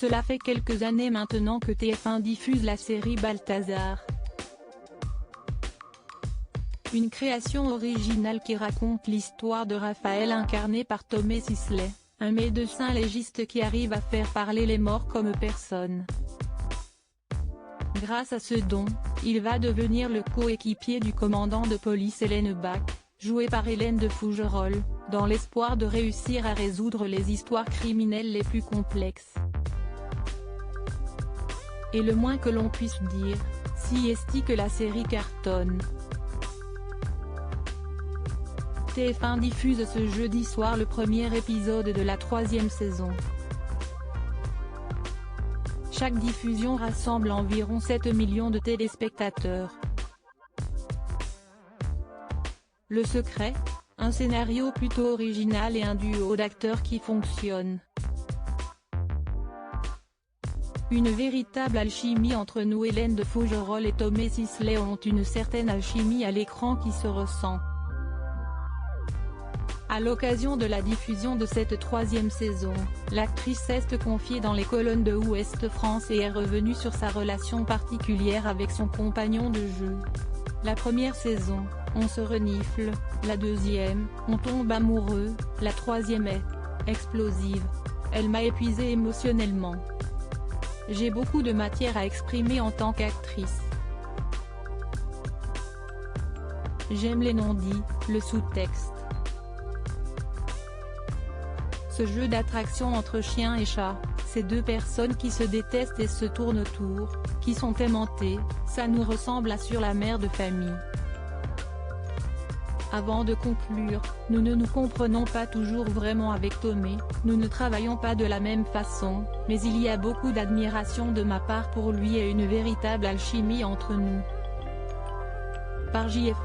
Cela fait quelques années maintenant que TF1 diffuse la série Balthazar. Une création originale qui raconte l'histoire de Raphaël incarné par Tomé Sisley, un médecin légiste qui arrive à faire parler les morts comme personne. Grâce à ce don, il va devenir le coéquipier du commandant de police Hélène Bach, jouée par Hélène de Fougerolles, dans l'espoir de réussir à résoudre les histoires criminelles les plus complexes. Et le moins que l'on puisse dire, si est que la série cartonne. TF1 diffuse ce jeudi soir le premier épisode de la 3e saison. Chaque diffusion rassemble environ 7 millions de téléspectateurs. Le secret, un scénario plutôt original et un duo d'acteurs qui fonctionne. Une véritable alchimie entre nous. Hélène de Fougerolles et Tomé Sisley ont une certaine alchimie à l'écran qui se ressent. À l'occasion de la diffusion de cette 3e saison, l'actrice s'est confiée dans les colonnes de Ouest France et est revenue sur sa relation particulière avec son compagnon de jeu. La première saison, on se renifle, la deuxième, on tombe amoureux, la troisième est explosive. Elle m'a épuisée émotionnellement. J'ai beaucoup de matière à exprimer en tant qu'actrice. J'aime les non-dits, le sous-texte. Ce jeu d'attraction entre chien et chat, ces deux personnes qui se détestent et se tournent autour, qui sont aimantées, ça nous ressemble à Sur la mère de famille. Avant de conclure, nous ne nous comprenons pas toujours vraiment avec Tomé, nous ne travaillons pas de la même façon, mais il y a beaucoup d'admiration de ma part pour lui et une véritable alchimie entre nous. Par JF.